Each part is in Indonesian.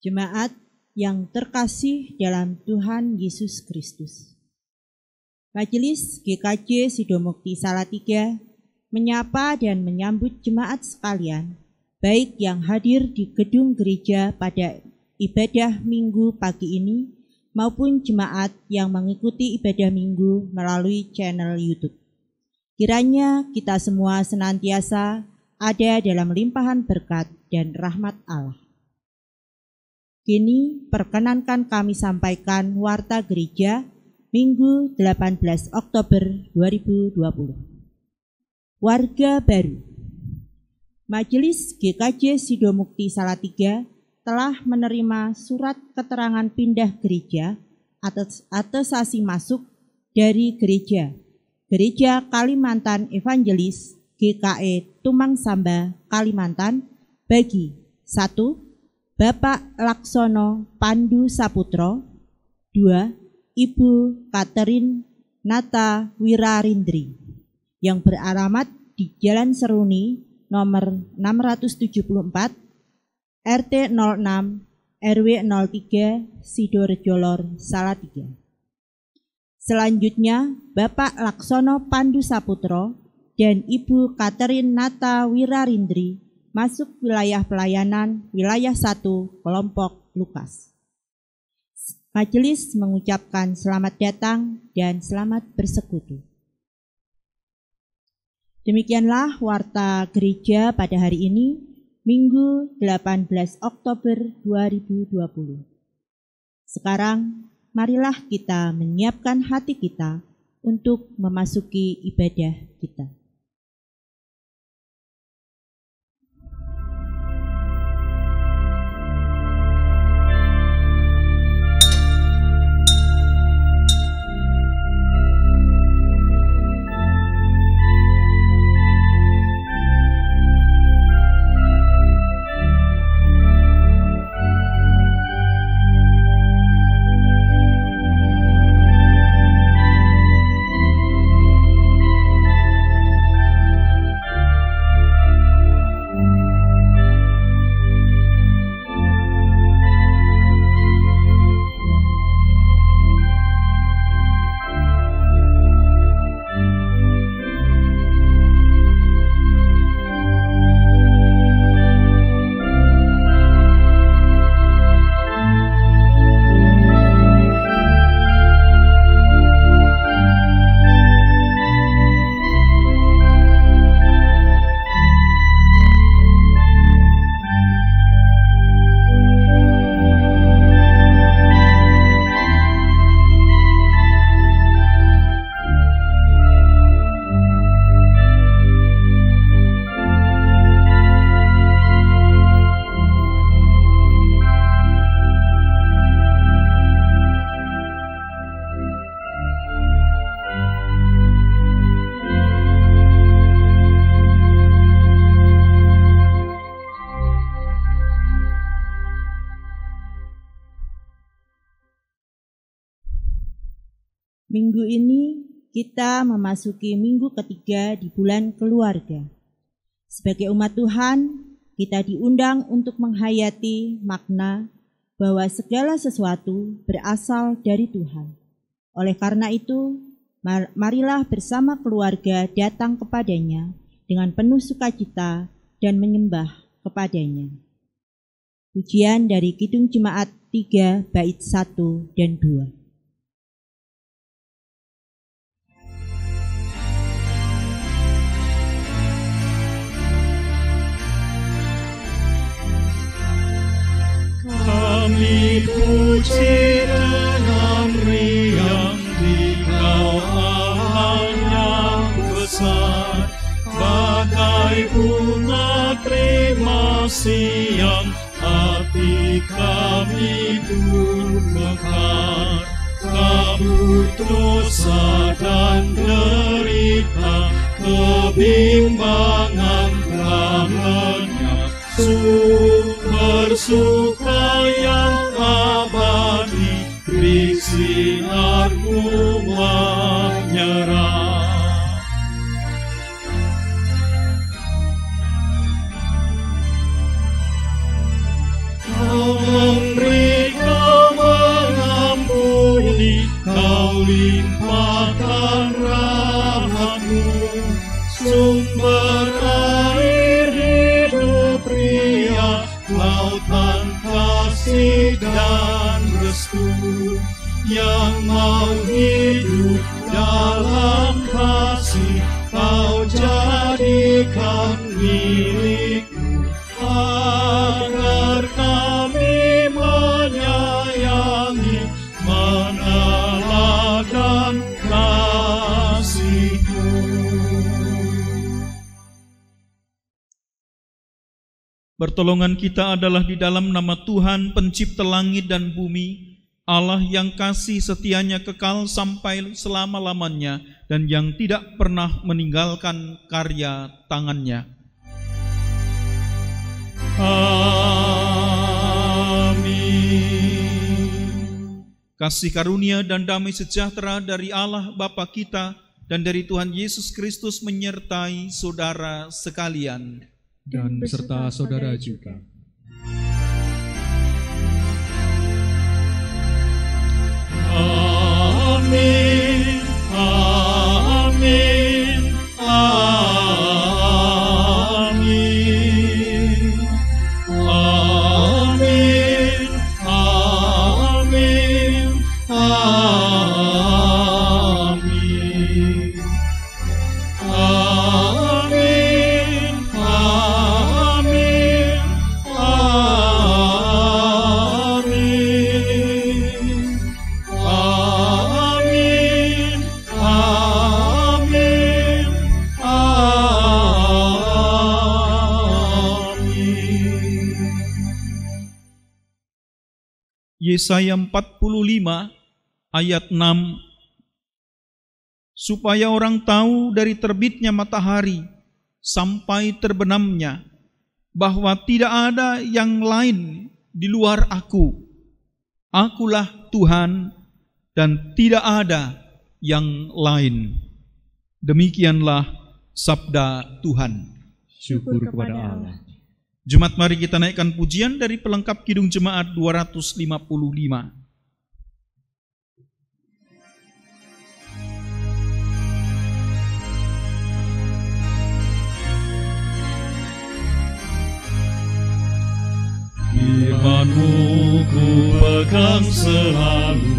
Jemaat yang terkasih dalam Tuhan Yesus Kristus. Majelis GKJ Sidomukti Salatiga menyapa dan menyambut jemaat sekalian, baik yang hadir di gedung gereja pada ibadah minggu pagi ini, maupun jemaat yang mengikuti ibadah minggu melalui channel YouTube. Kiranya kita semua senantiasa ada dalam limpahan berkat dan rahmat Allah. Kini perkenankan kami sampaikan warta gereja Minggu 18 Oktober 2020. Warga baru. Majelis GKJ Sidomukti Salatiga telah menerima surat keterangan pindah gereja atesasi masuk dari Gereja Kalimantan Evangelis GKE Tumang Samba Kalimantan bagi 1. Bapak Laksono Pandu Saputro, 2. Ibu Catherine Nata Wirarindri yang beralamat di Jalan Seruni nomor 674 RT 06 RW 03 Sidorejolor Salatiga. Selanjutnya Bapak Laksono Pandu Saputro dan Ibu Catherine Nata Wirarindri masuk wilayah pelayanan wilayah 1 kelompok Lukas. Majelis mengucapkan selamat datang dan selamat bersekutu. Demikianlah warta gereja pada hari ini, Minggu 18 Oktober 2020. Sekarang marilah kita menyiapkan hati kita untuk memasuki ibadah kita. Minggu ini kita memasuki minggu ketiga di bulan keluarga. Sebagai umat Tuhan, kita diundang untuk menghayati makna bahwa segala sesuatu berasal dari Tuhan. Oleh karena itu, marilah bersama keluarga datang kepadanya dengan penuh sukacita dan menyembah kepadanya. Pujian dari Kidung Jemaat 3 bait 1 dan 2. Kami puji dengan riang Dikau Allah yang besar, bagai bunga terima siang hati kami bermekar. Kabut dosa dan derita, kebimbangan telah lenyap. Sumber suka yang abadi, di sinar-Mu menyerah. Kau dan restu, yang mau hidup dalam kasih, Kau jadikan milikku, agar kami menyayangi, meneladan kasih-Mu. Pertolongan kita adalah di dalam nama Tuhan pencipta langit dan bumi, Allah yang kasih setianya kekal sampai selama-lamanya dan yang tidak pernah meninggalkan karya tangannya. Amin. Kasih karunia dan damai sejahtera dari Allah Bapa kita dan dari Tuhan Yesus Kristus menyertai saudara sekalian. Dan beserta saudara juga. Amin, amin, amin, amin, amin, amin, amin, amin, amin, amin, amin. Yesaya 45 ayat 6. Supaya orang tahu dari terbitnya matahari sampai terbenamnya, bahwa tidak ada yang lain di luar Aku. Akulah Tuhan dan tidak ada yang lain. Demikianlah sabda Tuhan. Syukur kepada Allah. Jemaat, mari kita naikkan pujian dari pelengkap Kidung Jemaat 255. Firman-Mu ku pegang selalu,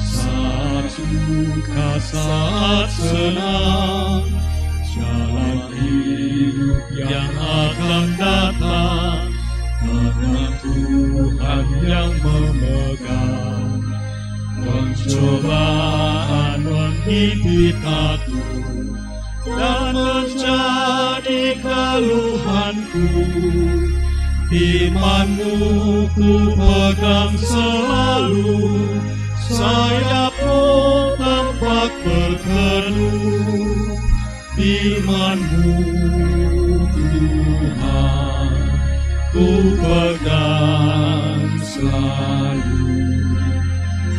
saat suka, saat senang, jalan hidup yang akan datang, karena Tuhan yang memegang. Pencobaan menghipit aku dan menjadi keluhanku. Firman-Mu ku pegang selalu, sayap-Mu tempat berteduh. Firman-Mu Tuhan ku pegang selalu.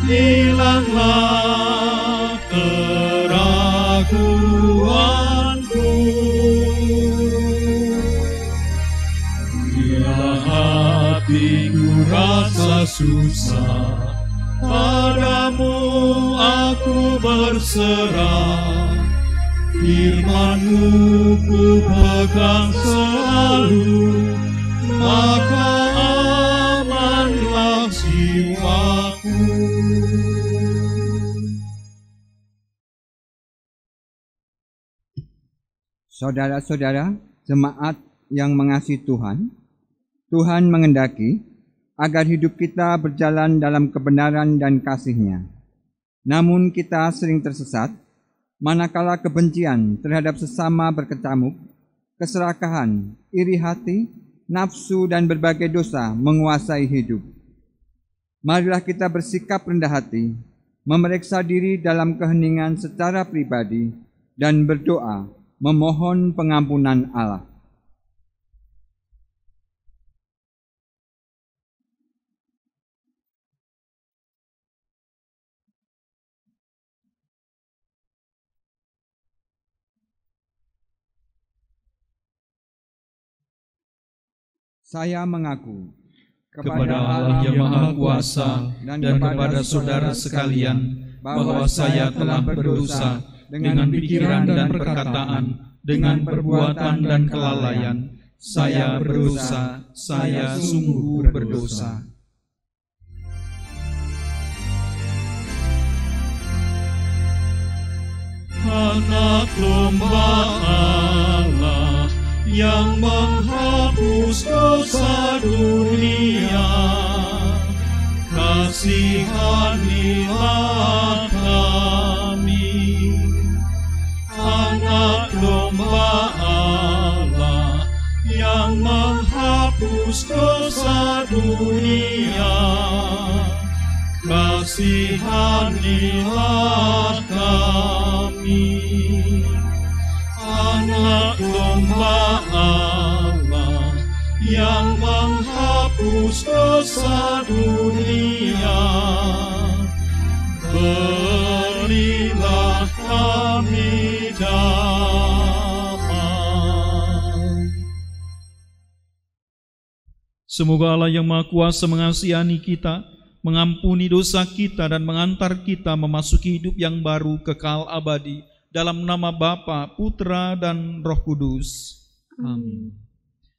Hilanglah keraguanku, bila hatiku rasa susah, padamu aku berserah. Firman-Mu ku pegang selalu, maka amanlah jiwaku. Saudara-saudara, jemaat yang mengasihi Tuhan, Tuhan mengendaki agar hidup kita berjalan dalam kebenaran dan kasih-Nya. Namun kita sering tersesat, manakala kebencian terhadap sesama berkecamuk, keserakahan, iri hati, nafsu dan berbagai dosa menguasai hidup. Marilah kita bersikap rendah hati, memeriksa diri dalam keheningan secara pribadi, dan berdoa memohon pengampunan Allah. Saya mengaku kepada Allah yang Maha Kuasa dan kepada saudara sekalian bahwa saya telah berdosa dengan pikiran dan perkataan, dengan perbuatan dan kelalaian. Saya berdosa, saya sungguh berdosa. yang menghapus dosa dunia, kasihanilah kami. Anak domba Allah yang menghapus dosa dunia, kasihanilah kami. Anak domba Allah yang menghapus dosa dunia, berilah kami damai. Semoga Allah yang Maha Kuasa mengasihani kita, mengampuni dosa kita dan mengantar kita memasuki hidup yang baru kekal abadi. Dalam nama Bapa, Putra, dan Roh Kudus. Amin.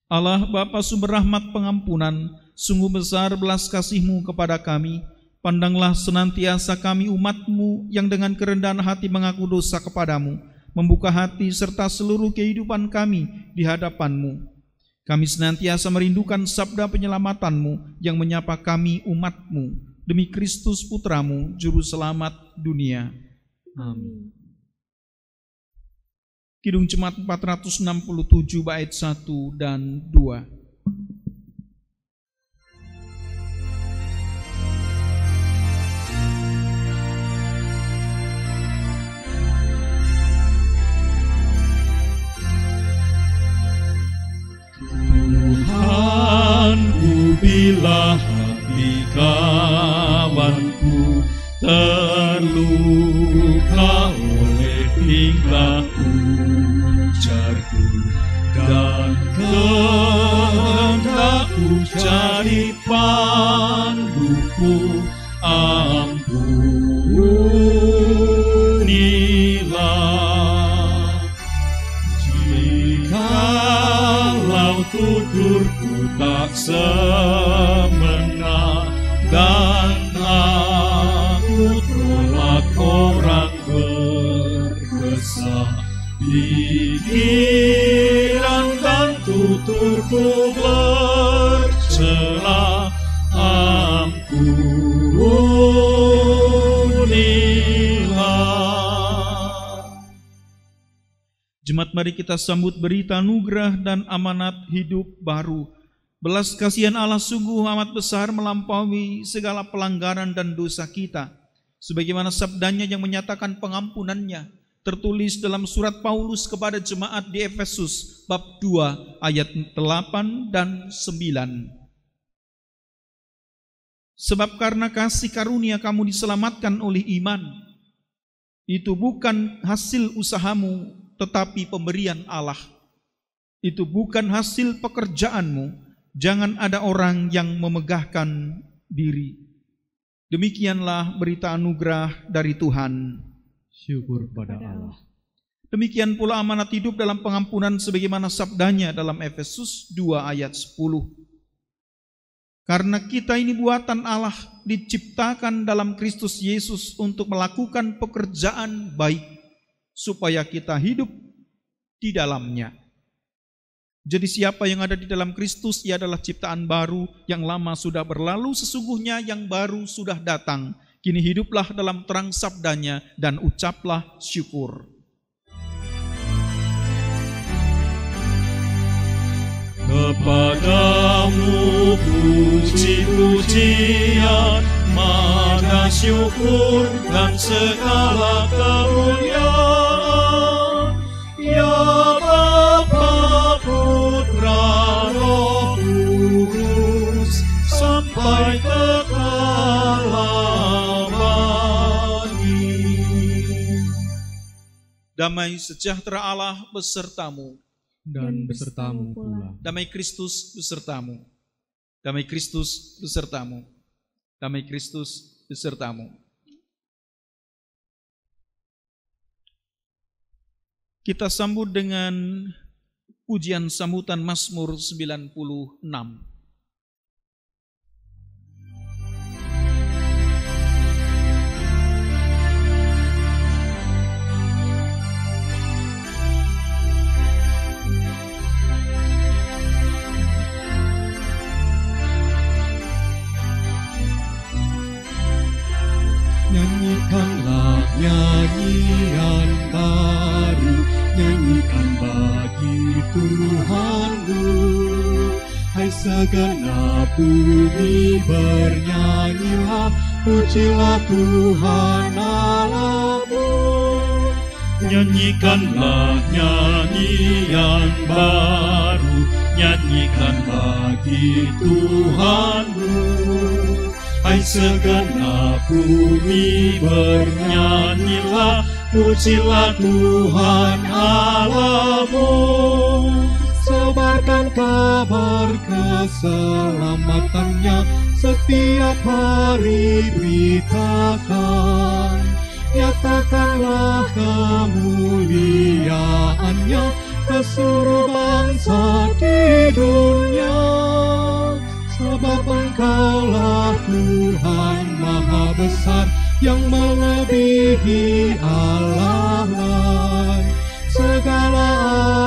Allah Bapa sumber rahmat pengampunan, sungguh besar belas kasih-Mu kepada kami. Pandanglah senantiasa kami umat-Mu yang dengan kerendahan hati mengaku dosa kepadamu, membuka hati serta seluruh kehidupan kami di hadapan-Mu. Kami senantiasa merindukan sabda penyelamatanmu yang menyapa kami umat-Mu, demi Kristus Putramu, Juru Selamat dunia. Amin. Kidung Jemaat 467 bait 1 dan 2. Tuhanku, bila hati kawanku terluka oleh tingkahku, ujarku dan kehendakku jadi panduku, ampunilah. Jikalau tuturku tak semena dan aku tolak orang berkesah, pikiran dan tuturku bercela, ampunilah. Jemaat, mari kita sambut berita anugerah dan amanat hidup baru. Belas kasihan Allah sungguh amat besar melampaui segala pelanggaran dan dosa kita, sebagaimana sabdanya yang menyatakan pengampunannya, tertulis dalam surat Paulus kepada jemaat di Efesus bab 2 ayat 8 dan 9. Sebab karena kasih karunia kamu diselamatkan oleh iman. Itu bukan hasil usahamu, tetapi pemberian Allah. Itu bukan hasil pekerjaanmu. Jangan ada orang yang memegahkan diri. Demikianlah berita anugerah dari Tuhan. Syukur pada Allah. Demikian pula amanat hidup dalam pengampunan sebagaimana sabdanya dalam Efesus 2 ayat 10. Karena kita ini buatan Allah, diciptakan dalam Kristus Yesus untuk melakukan pekerjaan baik, supaya kita hidup di dalamnya. Jadi siapa yang ada di dalam Kristus, ia adalah ciptaan baru, yang lama sudah berlalu, sesungguhnya yang baru sudah datang. Kini hiduplah dalam terang sabdanya dan ucaplah syukur. Kepadamu puji-pujian, mana syukur dan segala kemuliaan, ya Bapa, Putra, Roh Kudus, sampai kekal abadi. Damai sejahtera Allah besertamu. Dan besertamu pula. Damai Kristus besertamu. Damai Kristus besertamu. Damai Kristus besertamu. Kita sambut dengan pujian sambutan Mazmur 96. nyanyian baru, nyanyikan bagi Tuhanmu. Hai segenap bumi bernyanyilah, pujilah Tuhan Allahmu. Nyanyikanlah nyanyian baru, nyanyikan bagi Tuhanmu. Hai segenap bumi bernyanyilah, pujilah Tuhan Allahmu. Sebarkan kabar keselamatannya, setiap hari beritakan. Nyatakanlah kemuliaannya ke seluruh bangsa di dunia. Sebab Engkaulah Tuhan Maha Besar, yang melebihi Allah lain. Segala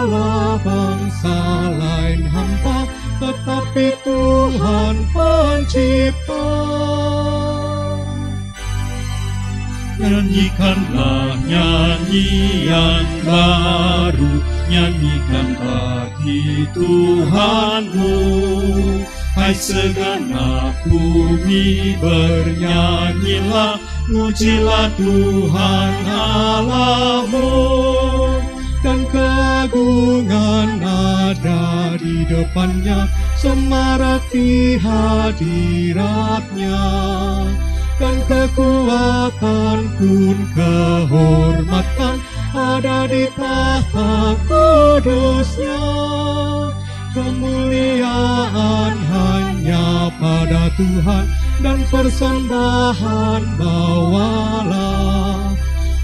Allah bangsa lain hampa, tetapi Tuhan pencipta. Nyanyikanlah nyanyian baru, nyanyikan bagi Tuhanmu. Hai segenap bumi bernyanyilah, pujilah Tuhan Allahmu. Dan keagungan ada di depannya, semarak di hadiratnya. Dan kekuatan pun kehormatan ada di tahta kudusnya. Kemuliaan hanya pada Tuhan, dan persembahan bawalah.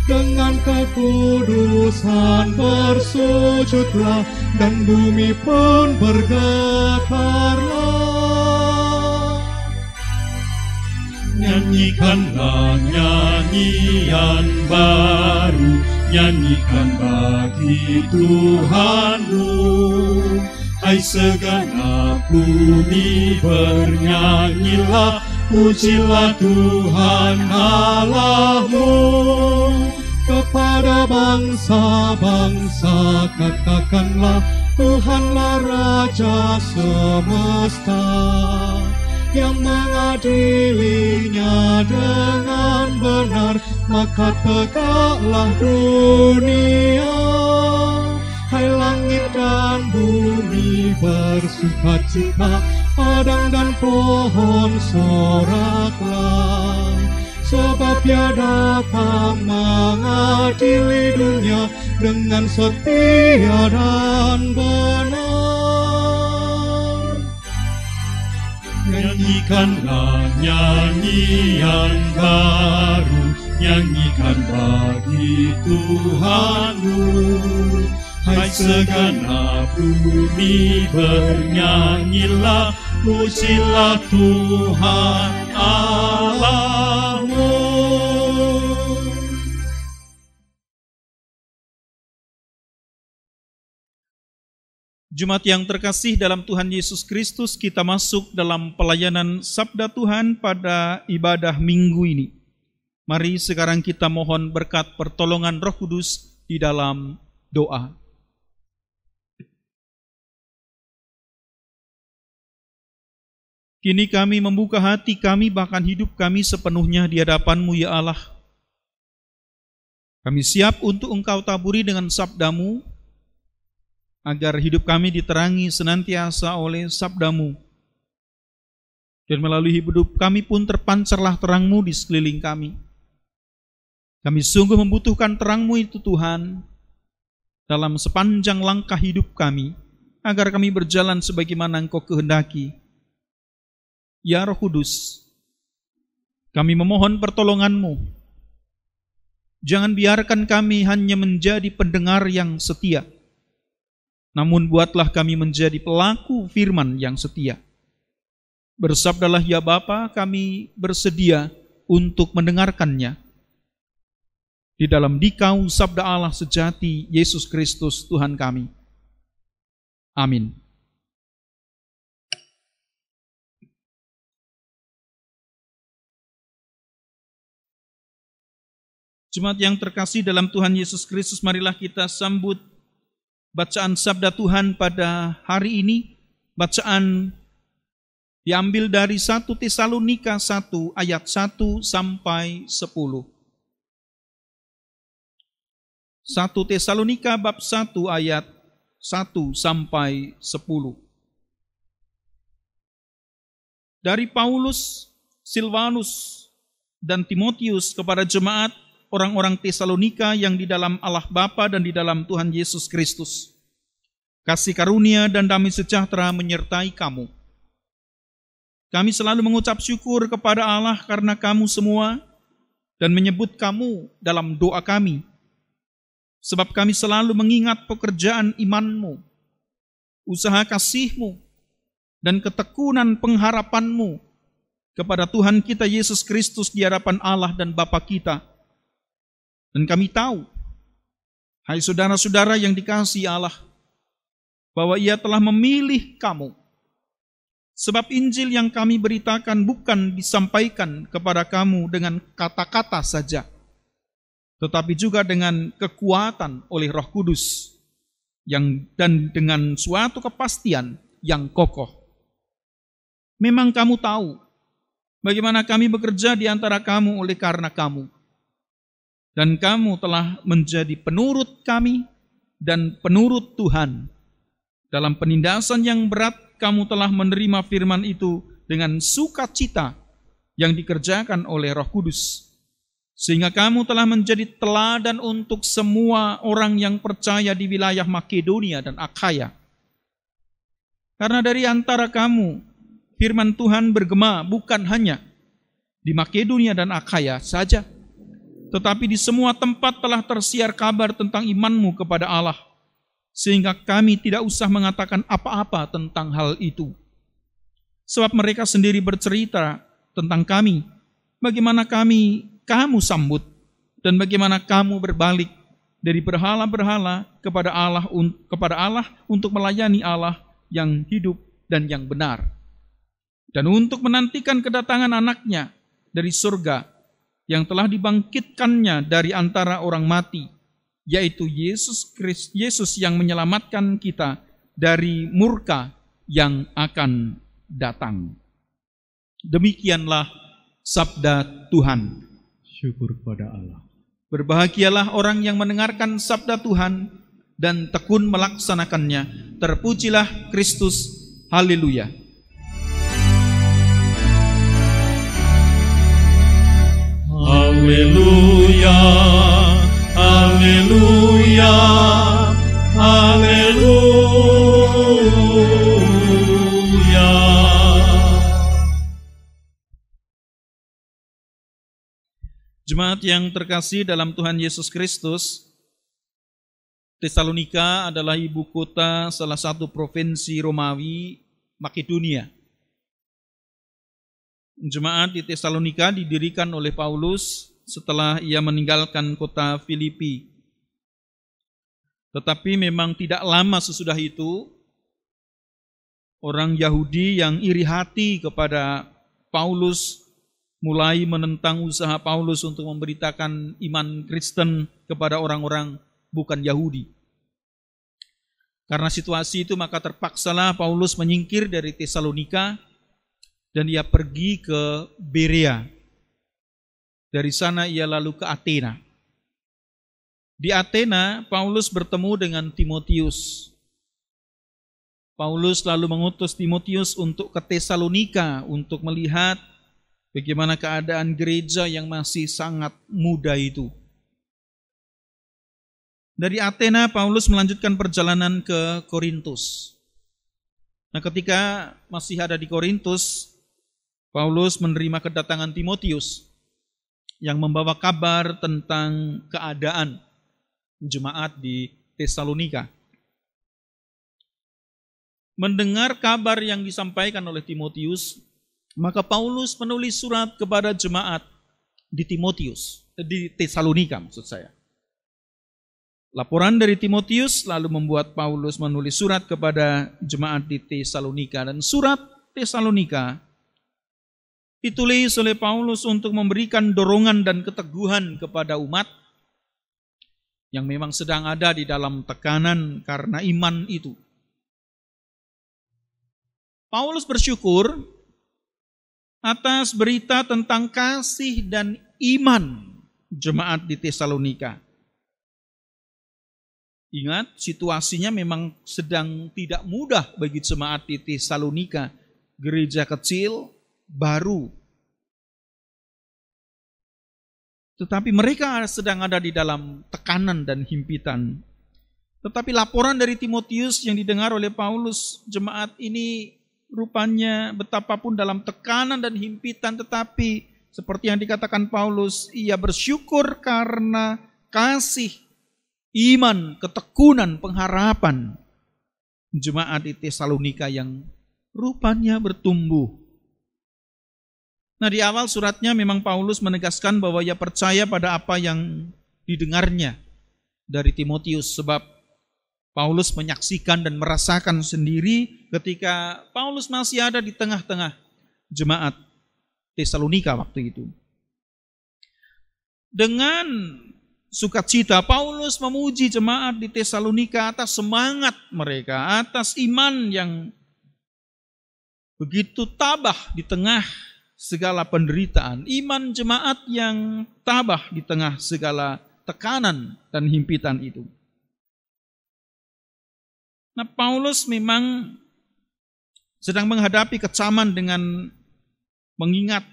Dengan kekudusan bersujudlah, dan bumi pun bergetarlah. Nyanyikanlah nyanyian baru, nyanyikan bagi Tuhanmu. Hai segenap bumi bernyanyilah, pujilah Tuhan Allahmu. Kepada bangsa-bangsa katakanlah, Tuhanlah Raja semesta, yang mengadilinya dengan benar, maka tegaklah dunia. Hai langit dan bumi bersukacita, padang dan pohon soraklah. Sebab Dia datang mengadili dunia dengan setia dan benar. Nyanyikanlah nyanyian baru, nyanyikan bagi Tuhanmu. Hai segenap bumi bernyanyilah, pujilah Tuhan Allahmu. Jemaat yang terkasih dalam Tuhan Yesus Kristus, kita masuk dalam pelayanan Sabda Tuhan pada ibadah minggu ini. Mari sekarang kita mohon berkat pertolongan Roh Kudus di dalam doa. Kini kami membuka hati kami, bahkan hidup kami sepenuhnya di hadapan-Mu, ya Allah. Kami siap untuk Engkau taburi dengan sabda-Mu, agar hidup kami diterangi senantiasa oleh sabda-Mu. Dan melalui hidup kami pun terpancarlah terang-Mu di sekeliling kami. Kami sungguh membutuhkan terang-Mu itu Tuhan, dalam sepanjang langkah hidup kami, agar kami berjalan sebagaimana Engkau kehendaki. Ya Roh Kudus, kami memohon pertolongan-Mu. Jangan biarkan kami hanya menjadi pendengar yang setia, namun buatlah kami menjadi pelaku firman yang setia. Bersabdalah ya Bapa, kami bersedia untuk mendengarkannya. Di dalam Dikau sabda Allah sejati, Yesus Kristus Tuhan kami. Amin. Jemaat yang terkasih dalam Tuhan Yesus Kristus, marilah kita sambut bacaan sabda Tuhan pada hari ini. Bacaan diambil dari 1 Tesalonika 1 ayat 1 sampai 10. 1 Tesalonika bab 1 ayat 1 sampai 10. Dari Paulus, Silvanus, dan Timotius kepada jemaat orang-orang Tesalonika yang di dalam Allah Bapa dan di dalam Tuhan Yesus Kristus. Kasih karunia dan damai sejahtera menyertai kamu. Kami selalu mengucap syukur kepada Allah karena kamu semua dan menyebut kamu dalam doa kami. Sebab kami selalu mengingat pekerjaan imanmu, usaha kasihmu, dan ketekunan pengharapanmu kepada Tuhan kita Yesus Kristus di hadapan Allah dan Bapa kita. Dan kami tahu, hai saudara-saudara yang dikasihi Allah, bahwa Ia telah memilih kamu. Sebab Injil yang kami beritakan bukan disampaikan kepada kamu dengan kata-kata saja, tetapi juga dengan kekuatan oleh Roh Kudus dan dengan suatu kepastian yang kokoh. Memang kamu tahu bagaimana kami bekerja di antara kamu oleh karena kamu. Dan kamu telah menjadi penurut kami dan penurut Tuhan. Dalam penindasan yang berat, kamu telah menerima firman itu dengan sukacita yang dikerjakan oleh Roh Kudus. Sehingga kamu telah menjadi teladan untuk semua orang yang percaya di wilayah Makedonia dan Akhaya. Karena dari antara kamu, firman Tuhan bergema bukan hanya di Makedonia dan Akhaya saja, tetapi di semua tempat telah tersiar kabar tentang imanmu kepada Allah, sehingga kami tidak usah mengatakan apa-apa tentang hal itu. Sebab mereka sendiri bercerita tentang kami, bagaimana kamu sambut, dan bagaimana kamu berbalik dari berhala-berhala kepada Allah untuk melayani Allah yang hidup dan yang benar, dan untuk menantikan kedatangan anaknya dari surga, yang telah dibangkitkannya dari antara orang mati, yaitu Yesus yang menyelamatkan kita dari murka yang akan datang. Demikianlah sabda Tuhan. Syukur kepada Allah. Berbahagialah orang yang mendengarkan sabda Tuhan dan tekun melaksanakannya. Terpujilah Kristus. Haleluya. Haleluya, haleluya, haleluya. Jemaat yang terkasih dalam Tuhan Yesus Kristus, Tesalonika adalah ibu kota salah satu provinsi Romawi, Makedonia. Jemaat di Tesalonika didirikan oleh Paulus setelah ia meninggalkan kota Filipi. Tetapi memang tidak lama sesudah itu, orang Yahudi yang iri hati kepada Paulus mulai menentang usaha Paulus untuk memberitakan iman Kristen kepada orang-orang bukan Yahudi. Karena situasi itu maka terpaksalah Paulus menyingkir dari Tesalonika dan ia pergi ke Berea. Dari sana ia lalu ke Athena. Di Athena, Paulus bertemu dengan Timotius. Paulus lalu mengutus Timotius untuk ke Tesalonika untuk melihat bagaimana keadaan gereja yang masih sangat muda itu. Dari Athena, Paulus melanjutkan perjalanan ke Korintus. Nah, ketika masih ada di Korintus, Paulus menerima kedatangan Timotius yang membawa kabar tentang keadaan jemaat di Tesalonika. Mendengar kabar yang disampaikan oleh Timotius, maka Paulus menulis surat kepada jemaat di Tesalonika maksud saya. Laporan dari Timotius lalu membuat Paulus menulis surat kepada jemaat di Tesalonika, dan surat Tesalonika ditulis oleh Paulus untuk memberikan dorongan dan keteguhan kepada umat yang memang sedang ada di dalam tekanan karena iman itu. Paulus bersyukur atas berita tentang kasih dan iman jemaat di Tesalonika. Ingat, situasinya memang sedang tidak mudah bagi jemaat di Tesalonika, gereja kecil, baru. Tetapi mereka sedang ada di dalam tekanan dan himpitan. Tetapi laporan dari Timotius yang didengar oleh Paulus, jemaat ini rupanya betapapun dalam tekanan dan himpitan, tetapi seperti yang dikatakan Paulus, ia bersyukur karena kasih, iman, ketekunan, pengharapan jemaat di Tesalonika yang rupanya bertumbuh. Nah, di awal suratnya memang Paulus menegaskan bahwa ia percaya pada apa yang didengarnya dari Timotius, sebab Paulus menyaksikan dan merasakan sendiri ketika Paulus masih ada di tengah-tengah jemaat Tesalonika waktu itu. Dengan sukacita Paulus memuji jemaat di Tesalonika atas semangat mereka, atas iman yang begitu tabah di tengah segala penderitaan, iman jemaat yang tabah di tengah segala tekanan dan himpitan itu. Nah, Paulus memang sedang menghadapi kecaman dengan mengingat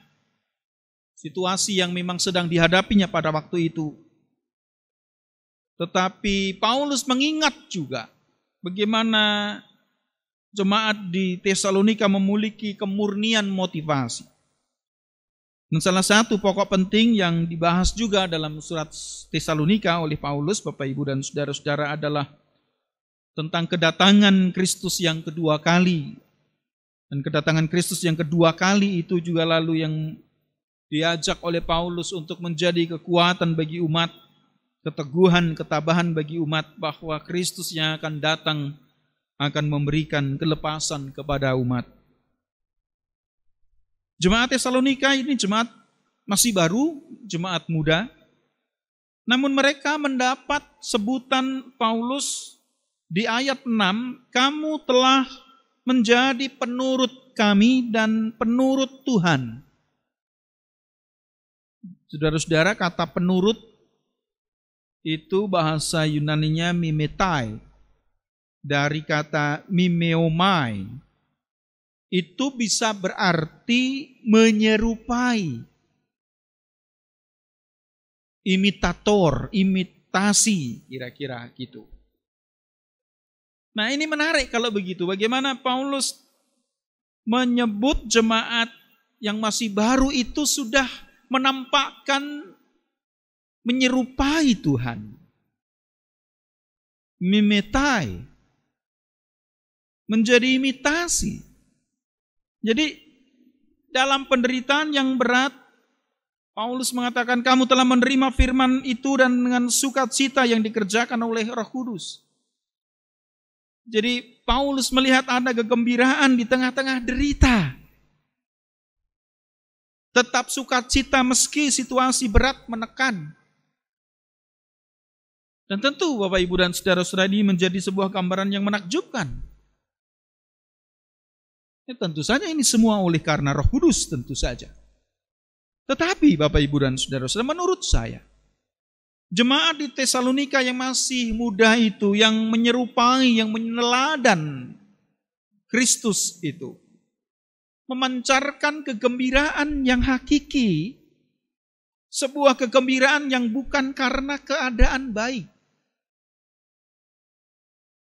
situasi yang memang sedang dihadapinya pada waktu itu. Tetapi Paulus mengingat juga bagaimana jemaat di Tesalonika memiliki kemurnian motivasi. Dan salah satu pokok penting yang dibahas juga dalam surat Tesalonika oleh Paulus, Bapak Ibu dan saudara-saudara, adalah tentang kedatangan Kristus yang kedua kali. Dan kedatangan Kristus yang kedua kali itu juga lalu yang diajak oleh Paulus untuk menjadi kekuatan bagi umat, keteguhan, ketabahan bagi umat, bahwa Kristus yang akan datang akan memberikan kelepasan kepada umat. Jemaat Tesalonika ini jemaat masih baru, jemaat muda, namun mereka mendapat sebutan Paulus di ayat 6, kamu telah menjadi penurut kami dan penurut Tuhan. Saudara-saudara, kata penurut itu bahasa Yunaninya mimetai, dari kata mimeomai. Itu bisa berarti menyerupai, imitator, imitasi, kira-kira gitu. Nah, ini menarik kalau begitu. Bagaimana Paulus menyebut jemaat yang masih baru itu sudah menampakkan menyerupai Tuhan. Mimetai, menjadi imitasi. Jadi dalam penderitaan yang berat, Paulus mengatakan kamu telah menerima firman itu dan dengan sukacita yang dikerjakan oleh Roh Kudus. Jadi Paulus melihat ada kegembiraan di tengah-tengah derita. Tetap sukacita meski situasi berat menekan. Dan tentu Bapak Ibu dan saudara-saudara, ini menjadi sebuah gambaran yang menakjubkan. Ya, tentu saja ini semua oleh karena Roh Kudus, tentu saja. Tetapi Bapak Ibu dan saudara-saudara, menurut saya, jemaat di Tesalonika yang masih muda itu, yang menyerupai, yang meneladan Kristus itu, memancarkan kegembiraan yang hakiki, sebuah kegembiraan yang bukan karena keadaan baik,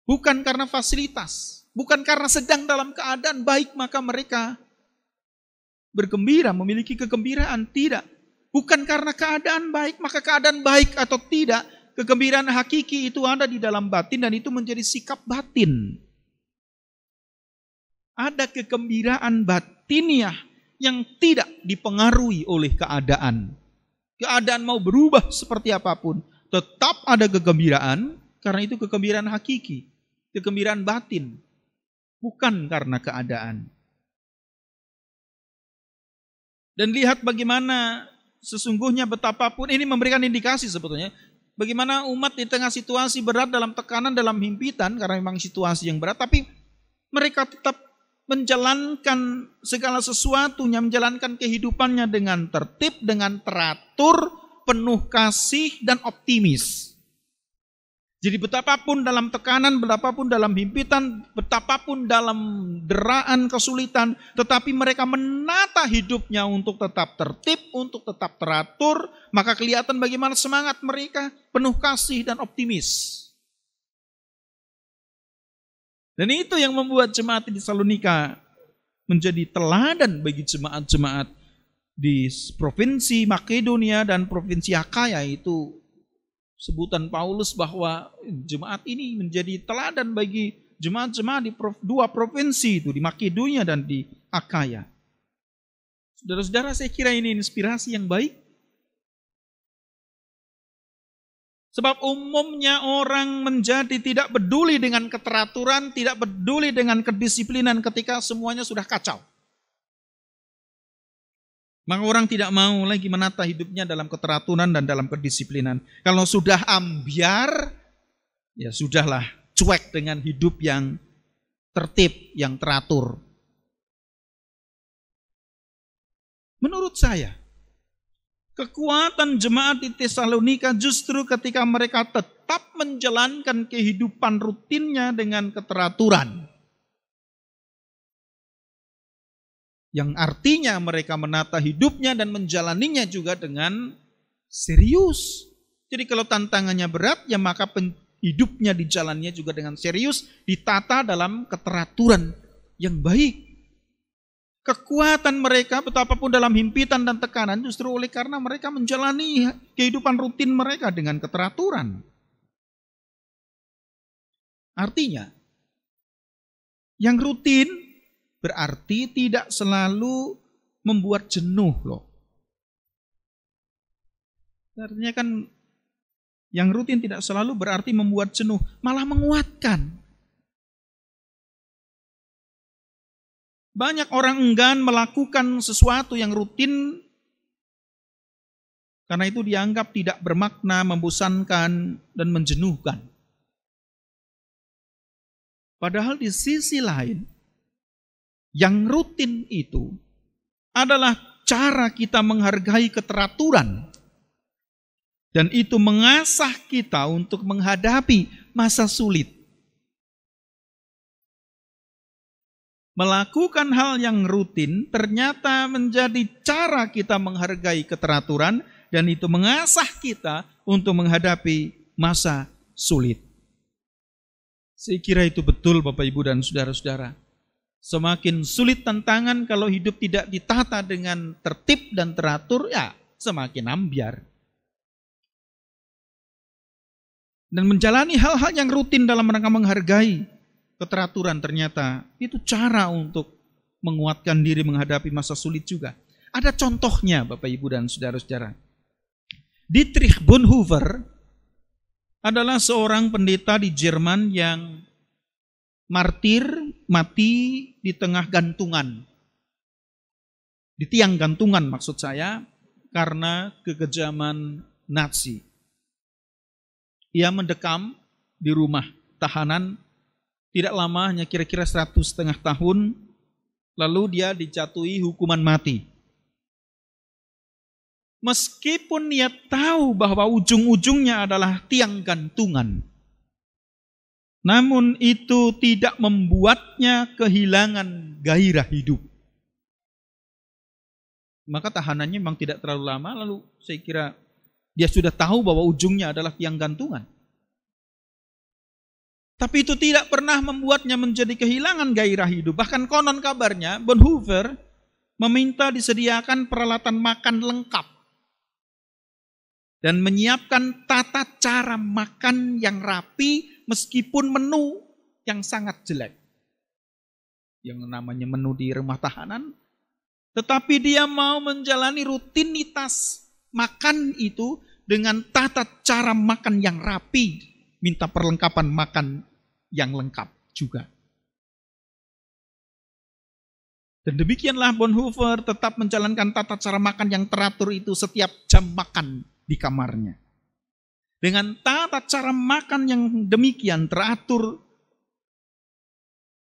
bukan karena fasilitas, bukan karena sedang dalam keadaan baik maka mereka bergembira, memiliki kegembiraan, tidak. Bukan karena keadaan baik, maka keadaan baik atau tidak, kegembiraan hakiki itu ada di dalam batin dan itu menjadi sikap batin. Ada kegembiraan batiniah yang tidak dipengaruhi oleh keadaan. Keadaan mau berubah seperti apapun, tetap ada kegembiraan, karena itu kegembiraan hakiki, kegembiraan batin, bukan karena keadaan. Dan lihat bagaimana sesungguhnya betapapun, ini memberikan indikasi sebetulnya, bagaimana umat di tengah situasi berat, dalam tekanan, dalam himpitan, karena memang situasi yang berat, tapi mereka tetap menjalankan segala sesuatunya, menjalankan kehidupannya dengan tertib, dengan teratur, penuh kasih dan optimis. Jadi betapapun dalam tekanan, betapapun dalam himpitan, betapapun dalam deraan kesulitan, tetapi mereka menata hidupnya untuk tetap tertib, untuk tetap teratur, maka kelihatan bagaimana semangat mereka penuh kasih dan optimis. Dan itu yang membuat jemaat di Tesalonika menjadi teladan bagi jemaat-jemaat di provinsi Makedonia dan provinsi Akaya. Itu sebutan Paulus bahwa jemaat ini menjadi teladan bagi jemaat-jemaat di dua provinsi itu, di Makedonia dan di Akaya. Saudara-saudara, saya kira ini inspirasi yang baik. Sebab umumnya orang menjadi tidak peduli dengan keteraturan, tidak peduli dengan kedisiplinan ketika semuanya sudah kacau. Maka orang tidak mau lagi menata hidupnya dalam keteraturan dan dalam kedisiplinan. Kalau sudah ambyar, ya sudahlah, cuek dengan hidup yang tertib, yang teratur. Menurut saya, kekuatan jemaat di Tesalonika justru ketika mereka tetap menjalankan kehidupan rutinnya dengan keteraturan. Yang artinya mereka menata hidupnya dan menjalaninya juga dengan serius. Jadi kalau tantangannya berat, ya maka hidupnya dijalannya juga dengan serius, ditata dalam keteraturan yang baik. Kekuatan mereka betapapun dalam himpitan dan tekanan justru oleh karena mereka menjalani kehidupan rutin mereka dengan keteraturan. Artinya, yang rutin berarti tidak selalu membuat jenuh loh. Artinya kan yang rutin tidak selalu berarti membuat jenuh, malah menguatkan. Banyak orang enggan melakukan sesuatu yang rutin karena itu dianggap tidak bermakna, membosankan, dan menjenuhkan. Padahal di sisi lain, yang rutin itu adalah cara kita menghargai keteraturan. Dan itu mengasah kita untuk menghadapi masa sulit. Melakukan hal yang rutin ternyata menjadi cara kita menghargai keteraturan dan itu mengasah kita untuk menghadapi masa sulit. Saya kira itu betul Bapak Ibu dan saudara-saudara. Semakin sulit tantangan kalau hidup tidak ditata dengan tertib dan teratur, ya semakin ambyar. Dan menjalani hal-hal yang rutin dalam rangka menghargai keteraturan ternyata itu cara untuk menguatkan diri menghadapi masa sulit juga. Ada contohnya Bapak Ibu dan saudara-saudara. Dietrich Bonhoeffer adalah seorang pendeta di Jerman yang martir, mati di tengah gantungan. Di tiang gantungan maksud saya, karena kekejaman Nazi. Ia mendekam di rumah tahanan, tidak lama, hanya kira-kira 100,5 tahun, lalu dia dijatuhi hukuman mati. Meskipun dia tahu bahwa ujung-ujungnya adalah tiang gantungan, namun itu tidak membuatnya kehilangan gairah hidup. Maka tahanannya memang tidak terlalu lama, lalu saya kira dia sudah tahu bahwa ujungnya adalah tiang gantungan. Tapi itu tidak pernah membuatnya menjadi kehilangan gairah hidup. Bahkan konon kabarnya Bonhoeffer meminta disediakan peralatan makan lengkap dan menyiapkan tata cara makan yang rapi meskipun menu yang sangat jelek. Yang namanya menu di rumah tahanan. Tetapi dia mau menjalani rutinitas makan itu dengan tata cara makan yang rapi. Minta perlengkapan makan yang lengkap juga. Dan demikianlah Bonhoeffer tetap menjalankan tata cara makan yang teratur itu setiap jam makan di kamarnya. Dengan tata cara makan yang demikian teratur,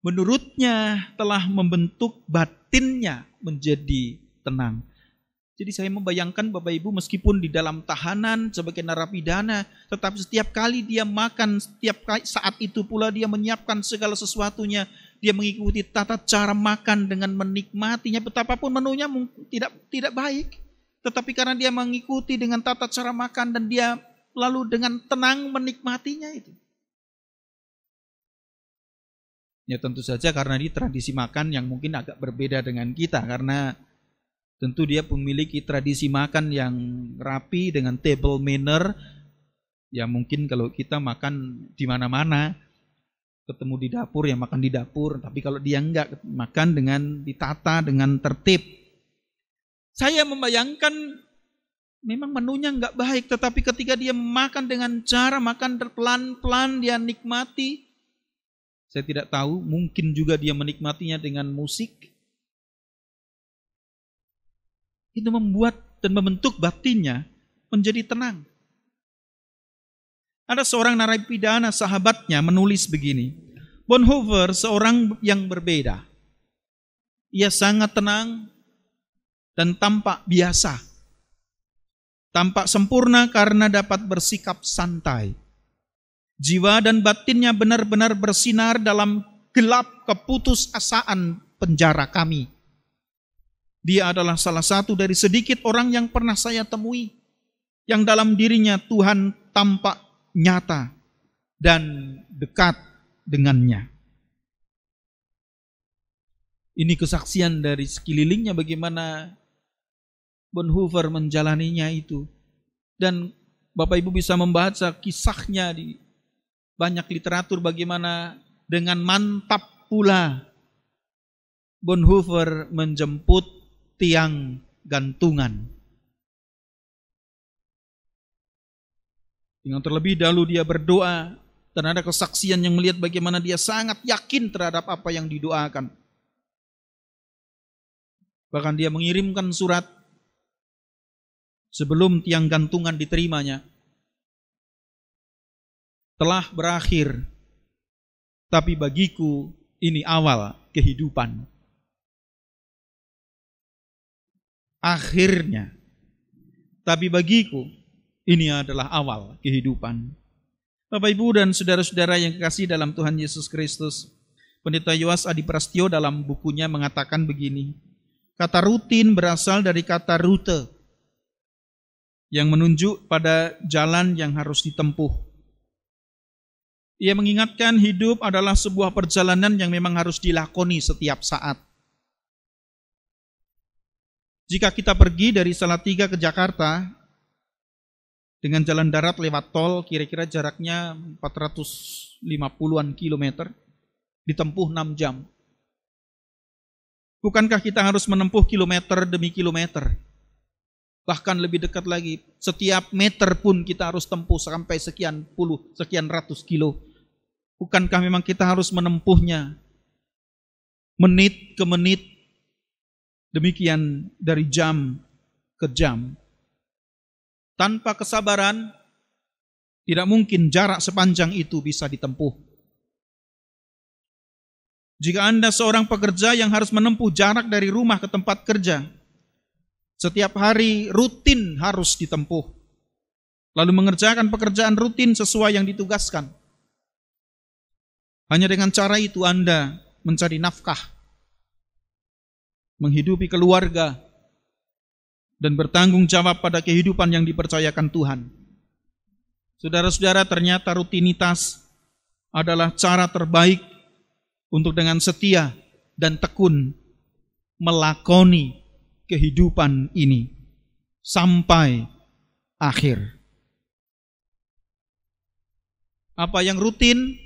menurutnya telah membentuk batinnya menjadi tenang. Jadi saya membayangkan Bapak Ibu, meskipun di dalam tahanan sebagai narapidana, tetapi setiap kali dia makan, setiap saat itu pula dia menyiapkan segala sesuatunya. Dia mengikuti tata cara makan dengan menikmatinya, betapapun menunya tidak baik. Tetapi karena dia mengikuti dengan tata cara makan dan dia lalu dengan tenang menikmatinya itu. Ya tentu saja karena ini tradisi makan yang mungkin agak berbeda dengan kita, karena tentu dia memiliki tradisi makan yang rapi dengan table manner. Ya mungkin kalau kita makan di mana-mana, ketemu di dapur ya makan di dapur, tapi kalau dia enggak, makan dengan ditata, dengan tertib. Saya membayangkan memang menunya enggak baik, tetapi ketika dia makan dengan cara makan pelan-pelan, dia nikmati. Saya tidak tahu, mungkin juga dia menikmatinya dengan musik. Itu membuat dan membentuk batinnya menjadi tenang. Ada seorang narapidana sahabatnya menulis begini, Bonhoeffer seorang yang berbeda. Ia sangat tenang dan tampak biasa. Tampak sempurna karena dapat bersikap santai. Jiwa dan batinnya benar-benar bersinar dalam gelap keputusasaan penjara kami. Dia adalah salah satu dari sedikit orang yang pernah saya temui, yang dalam dirinya Tuhan tampak nyata dan dekat dengannya. Ini kesaksian dari sekelilingnya bagaimana Bonhoeffer menjalaninya itu. Dan Bapak Ibu bisa membaca kisahnya di banyak literatur bagaimana dengan mantap pula Bonhoeffer menjemput tiang gantungan. Yang terlebih dahulu dia berdoa dan ada kesaksian yang melihat bagaimana dia sangat yakin terhadap apa yang didoakan. Bahkan dia mengirimkan surat sebelum tiang gantungan diterimanya. Telah berakhir, tapi bagiku ini awal kehidupan. Akhirnya, tapi bagiku ini adalah awal kehidupan. Bapak Ibu dan saudara-saudara yang kekasih dalam Tuhan Yesus Kristus, Pendeta Yoas Adi Prastyo dalam bukunya mengatakan begini, kata rutin berasal dari kata rute, yang menunjuk pada jalan yang harus ditempuh. Ia mengingatkan hidup adalah sebuah perjalanan yang memang harus dilakoni setiap saat. Jika kita pergi dari Salatiga ke Jakarta, dengan jalan darat lewat tol, kira-kira jaraknya 450-an kilometer, ditempuh 6 jam. Bukankah kita harus menempuh kilometer demi kilometer? Bahkan lebih dekat lagi, setiap meter pun kita harus tempuh sampai sekian puluh, sekian ratus kilo. Bukankah memang kita harus menempuhnya menit ke menit, demikian dari jam ke jam. Tanpa kesabaran, tidak mungkin jarak sepanjang itu bisa ditempuh. Jika Anda seorang pekerja yang harus menempuh jarak dari rumah ke tempat kerja, setiap hari rutin harus ditempuh, lalu mengerjakan pekerjaan rutin sesuai yang ditugaskan. Hanya dengan cara itu Anda mencari nafkah, menghidupi keluarga, dan bertanggung jawab pada kehidupan yang dipercayakan Tuhan. Saudara-saudara, ternyata rutinitas adalah cara terbaik untuk dengan setia dan tekun melakoni kehidupan ini sampai akhir. Apa yang rutin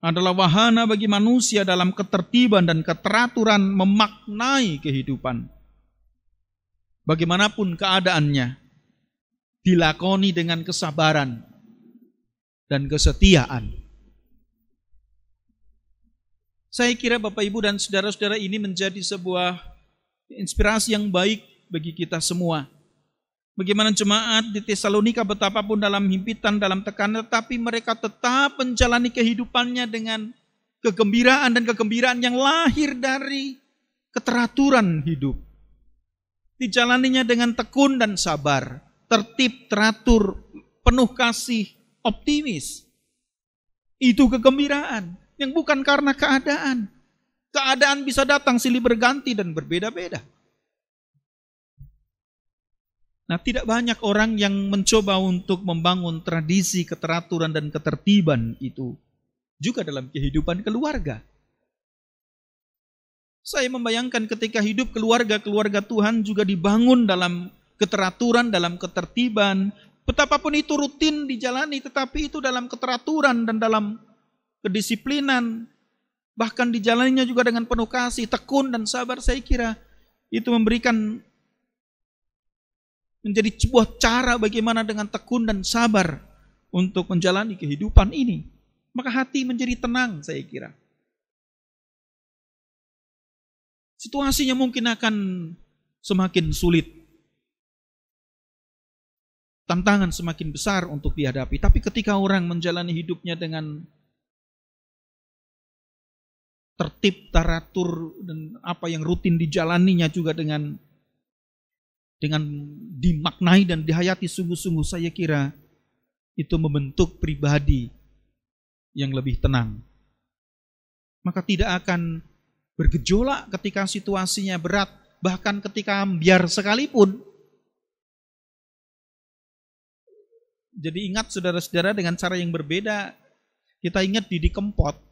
adalah wahana bagi manusia dalam ketertiban dan keteraturan memaknai kehidupan. Bagaimanapun keadaannya, dilakoni dengan kesabaran dan kesetiaan. Saya kira Bapak Ibu dan saudara-saudara ini menjadi sebuah inspirasi yang baik bagi kita semua. Bagaimana jemaat di Tesalonika betapapun dalam himpitan, dalam tekanan, tetapi mereka tetap menjalani kehidupannya dengan kegembiraan dan kegembiraan yang lahir dari keteraturan hidup. Dijalaninya dengan tekun dan sabar, tertib, teratur, penuh kasih, optimis. Itu kegembiraan yang bukan karena keadaan. Keadaan bisa datang silih berganti dan berbeda-beda. Nah, tidak banyak orang yang mencoba untuk membangun tradisi keteraturan dan ketertiban itu juga dalam kehidupan keluarga. Saya membayangkan ketika hidup keluarga Tuhan juga dibangun dalam keteraturan, dalam ketertiban. Betapapun itu rutin dijalani, tetapi itu dalam keteraturan dan dalam kedisiplinan. Bahkan dijalaninya juga dengan penuh kasih, tekun dan sabar. Saya kira itu menjadi sebuah cara bagaimana dengan tekun dan sabar untuk menjalani kehidupan ini. Maka hati menjadi tenang, saya kira. Situasinya mungkin akan semakin sulit. Tantangan semakin besar untuk dihadapi. Tapi ketika orang menjalani hidupnya dengan tertib, teratur, dan apa yang rutin dijalaninya juga dengan dimaknai dan dihayati sungguh-sungguh, saya kira itu membentuk pribadi yang lebih tenang. Maka tidak akan bergejolak ketika situasinya berat, bahkan ketika ambyar sekalipun. Jadi ingat saudara-saudara, dengan cara yang berbeda, kita ingat Didi Kempot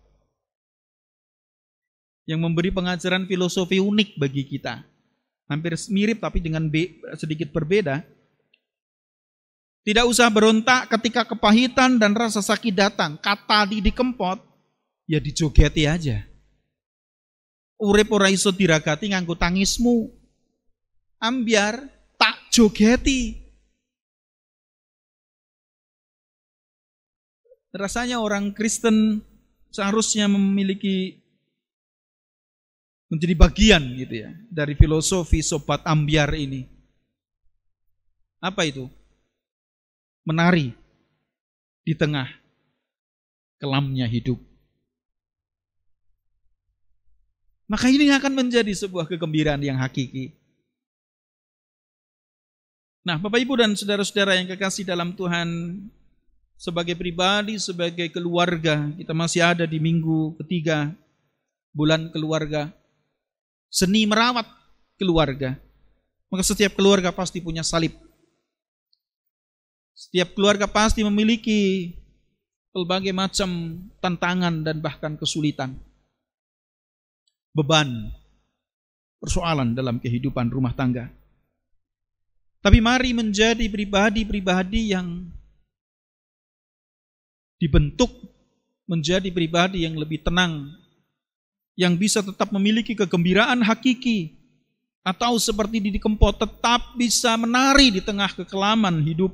yang memberi pengajaran filosofi unik bagi kita. Hampir mirip tapi dengan sedikit berbeda. Tidak usah berontak ketika kepahitan dan rasa sakit datang. Kata Didi Kempot, ya dijogeti aja. Urip ora iso diragati nganggo tangismu. Ambyar tak jogeti. Rasanya orang Kristen seharusnya menjadi bagian gitu ya dari filosofi sobat ambyar ini. Apa itu? Menari di tengah kelamnya hidup. Maka ini akan menjadi sebuah kegembiraan yang hakiki. Nah, Bapak Ibu dan saudara-saudara yang kekasih dalam Tuhan, sebagai pribadi, sebagai keluarga, kita masih ada di minggu ketiga bulan keluarga. Seni merawat keluarga. Maka setiap keluarga pasti punya salib. Setiap keluarga pasti memiliki berbagai macam tantangan dan bahkan kesulitan. Beban, persoalan dalam kehidupan rumah tangga. Tapi mari menjadi pribadi-pribadi yang dibentuk menjadi pribadi yang lebih tenang, yang bisa tetap memiliki kegembiraan hakiki, atau seperti Didi Kempot tetap bisa menari di tengah kekelaman hidup.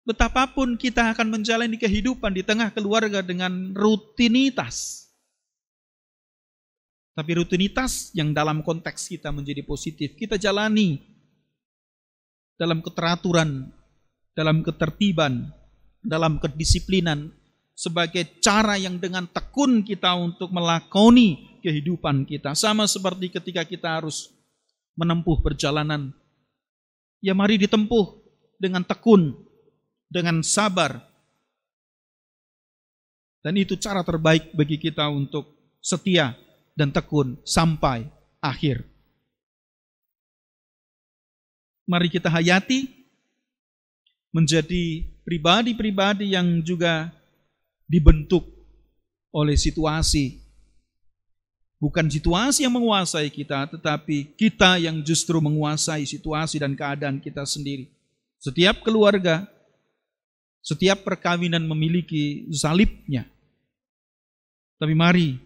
Betapapun kita akan menjalani kehidupan di tengah keluarga dengan rutinitas. Tapi rutinitas yang dalam konteks kita menjadi positif, kita jalani dalam keteraturan, dalam ketertiban, dalam kedisiplinan, sebagai cara yang dengan tekun kita untuk melakoni kehidupan kita. Sama seperti ketika kita harus menempuh perjalanan. Ya mari ditempuh dengan tekun, dengan sabar. Dan itu cara terbaik bagi kita untuk setia dan tekun sampai akhir. Mari kita hayati menjadi pribadi-pribadi yang juga dibentuk oleh situasi. Bukan situasi yang menguasai kita, tetapi kita yang justru menguasai situasi dan keadaan kita sendiri. Setiap keluarga, setiap perkawinan memiliki salibnya. Tapi mari,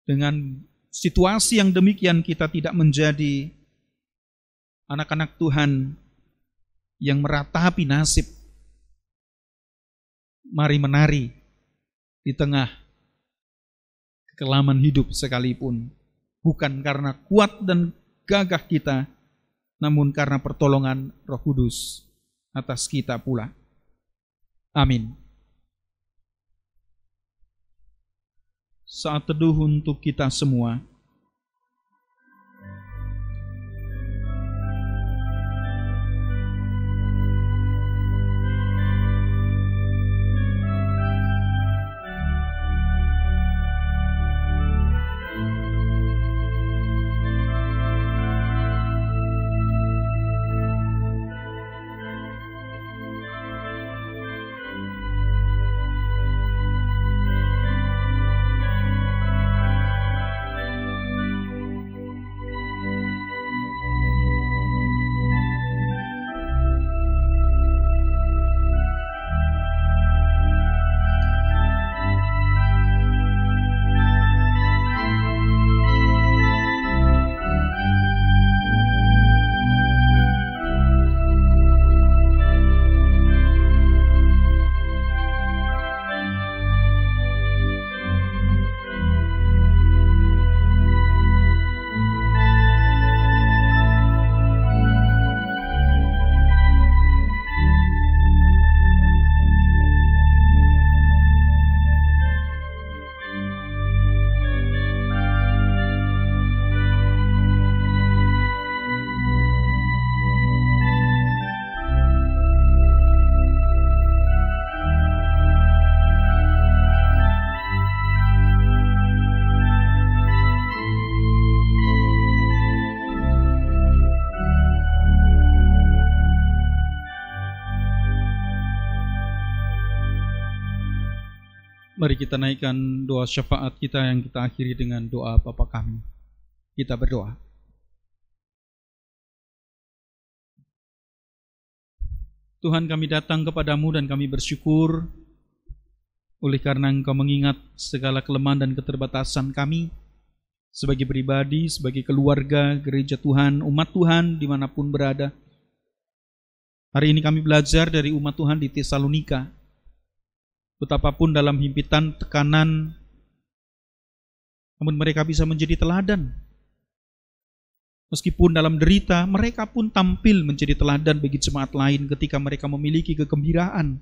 dengan situasi yang demikian kita tidak menjadi anak-anak Tuhan yang meratapi nasib. Mari menari di tengah kelaman hidup sekalipun. Bukan karena kuat dan gagah kita, namun karena pertolongan Roh Kudus atas kita pula. Amin. Saat teduh untuk kita semua. Mari kita naikkan doa syafaat kita yang kita akhiri dengan doa Bapa kami. Kita berdoa. Tuhan, kami datang kepadamu dan kami bersyukur oleh karena Engkau mengingat segala kelemahan dan keterbatasan kami sebagai pribadi, sebagai keluarga, gereja Tuhan, umat Tuhan dimanapun berada. Hari ini kami belajar dari umat Tuhan di Tesalonika. Betapapun dalam himpitan, tekanan, namun mereka bisa menjadi teladan. Meskipun dalam derita, mereka pun tampil menjadi teladan bagi jemaat lain ketika mereka memiliki kegembiraan.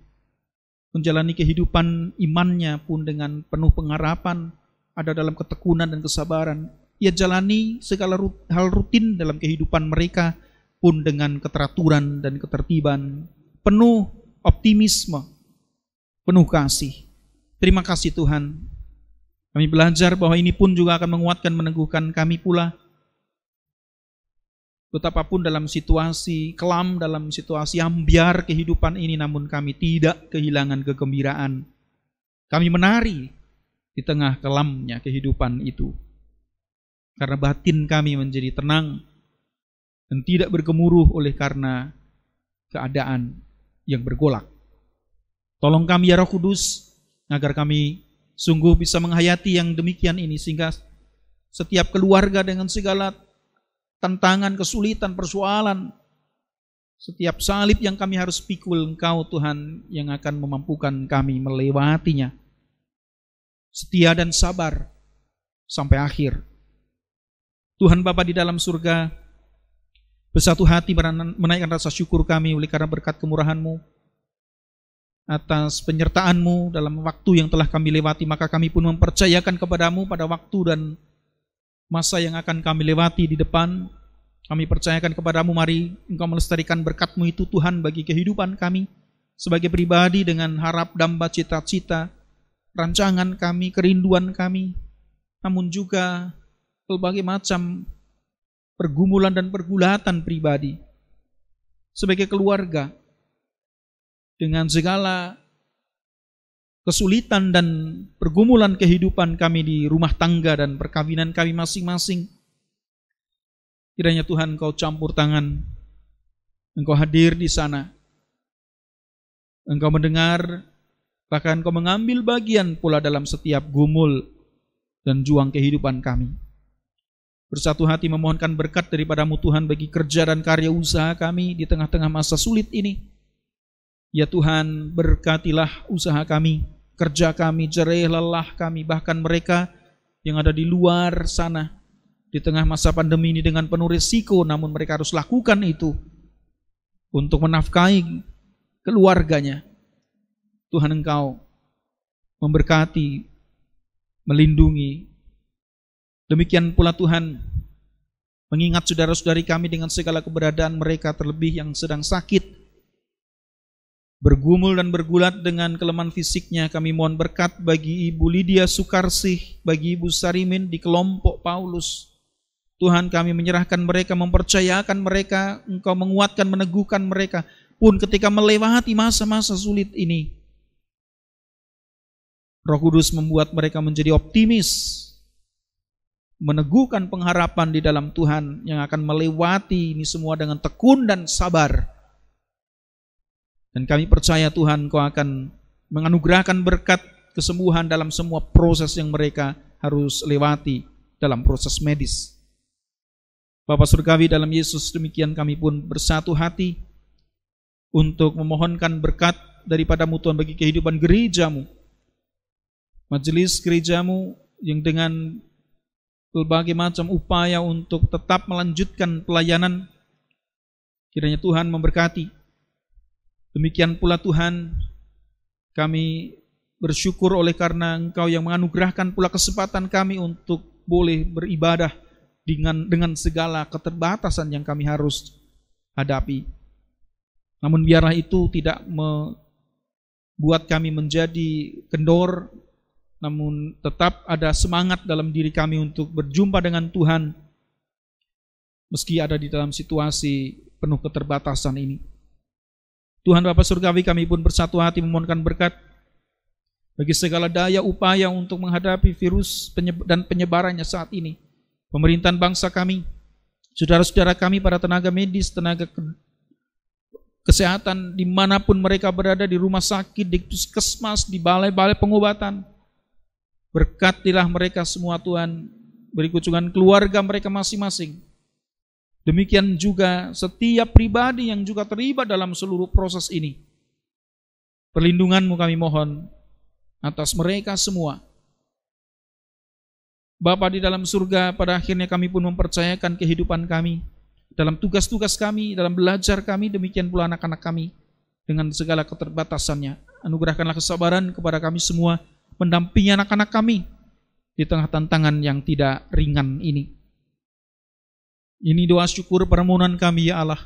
Menjalani kehidupan imannya pun dengan penuh pengharapan, ada dalam ketekunan dan kesabaran. Ia jalani segala hal rutin dalam kehidupan mereka pun dengan keteraturan dan ketertiban, penuh optimisme, penuh kasih. Terima kasih Tuhan. Kami belajar bahwa ini pun juga akan menguatkan, meneguhkan kami pula. Betapapun dalam situasi kelam, dalam situasi ambyar kehidupan ini, namun kami tidak kehilangan kegembiraan. Kami menari di tengah kelamnya kehidupan itu. Karena batin kami menjadi tenang dan tidak bergemuruh oleh karena keadaan yang bergolak. Tolong kami ya Roh Kudus, agar kami sungguh bisa menghayati yang demikian ini, sehingga setiap keluarga dengan segala tantangan, kesulitan, persoalan, setiap salib yang kami harus pikul, Engkau Tuhan yang akan memampukan kami melewatinya. Setia dan sabar sampai akhir. Tuhan Bapa di dalam surga, bersatu hati menaikkan rasa syukur kami oleh karena berkat kemurahan-Mu, atas penyertaan-Mu dalam waktu yang telah kami lewati, maka kami pun mempercayakan kepada-Mu pada waktu dan masa yang akan kami lewati di depan. Kami percayakan kepada-Mu, mari Engkau melestarikan berkat-Mu itu Tuhan bagi kehidupan kami sebagai pribadi, dengan harap, damba, cita-cita, rancangan kami, kerinduan kami, namun juga berbagai macam pergumulan dan pergulatan pribadi sebagai keluarga, dengan segala kesulitan dan pergumulan kehidupan kami di rumah tangga dan perkawinan kami masing-masing. Kiranya Tuhan Engkau campur tangan, Engkau hadir di sana, Engkau mendengar, bahkan Engkau mengambil bagian pula dalam setiap gumul dan juang kehidupan kami. Bersatu hati memohonkan berkat daripada-Mu Tuhan bagi kerja dan karya usaha kami di tengah-tengah masa sulit ini. Ya Tuhan, berkatilah usaha kami, kerja kami, jerih lelah kami, bahkan mereka yang ada di luar sana, di tengah masa pandemi ini dengan penuh risiko, namun mereka harus lakukan itu untuk menafkahi keluarganya. Tuhan, Engkau memberkati, melindungi. Demikian pula Tuhan, mengingat saudara-saudari kami dengan segala keberadaan mereka, terlebih yang sedang sakit, bergumul dan bergulat dengan kelemahan fisiknya. Kami mohon berkat bagi Ibu Lydia Sukarsih, bagi Ibu Sarimin di kelompok Paulus. Tuhan, kami menyerahkan mereka, mempercayakan mereka, Engkau menguatkan, meneguhkan mereka, pun ketika melewati masa-masa sulit ini. Roh Kudus membuat mereka menjadi optimis, meneguhkan pengharapan di dalam Tuhan yang akan melewati ini semua dengan tekun dan sabar. Dan kami percaya Tuhan, Kau akan menganugerahkan berkat kesembuhan dalam semua proses yang mereka harus lewati dalam proses medis. Bapa Surgawi dalam Yesus, demikian kami pun bersatu hati untuk memohonkan berkat daripada-Mu Tuhan bagi kehidupan gereja-Mu, majelis gereja-Mu yang dengan berbagai macam upaya untuk tetap melanjutkan pelayanan, kiranya Tuhan memberkati. Demikian pula Tuhan, kami bersyukur oleh karena Engkau yang menganugerahkan pula kesempatan kami untuk boleh beribadah dengan segala keterbatasan yang kami harus hadapi. Namun biarlah itu tidak membuat kami menjadi kendor, namun tetap ada semangat dalam diri kami untuk berjumpa dengan Tuhan meski ada di dalam situasi penuh keterbatasan ini. Tuhan Bapa Surgawi, kami pun bersatu hati memohonkan berkat bagi segala daya upaya untuk menghadapi virus dan penyebarannya saat ini. Pemerintahan bangsa kami, saudara-saudara kami, para tenaga medis, tenaga kesehatan, dimanapun mereka berada, di rumah sakit, di puskesmas, di balai-balai pengobatan, berkatilah mereka semua Tuhan, beri kunjungan keluarga mereka masing-masing. Demikian juga setiap pribadi yang juga terlibat dalam seluruh proses ini. Perlindungan-Mu kami mohon atas mereka semua. Bapa di dalam surga, pada akhirnya kami pun mempercayakan kehidupan kami, dalam tugas-tugas kami, dalam belajar kami, demikian pula anak-anak kami dengan segala keterbatasannya. Anugerahkanlah kesabaran kepada kami semua, mendampingi anak-anak kami di tengah tantangan yang tidak ringan ini. Ini doa syukur permohonan kami ya Allah.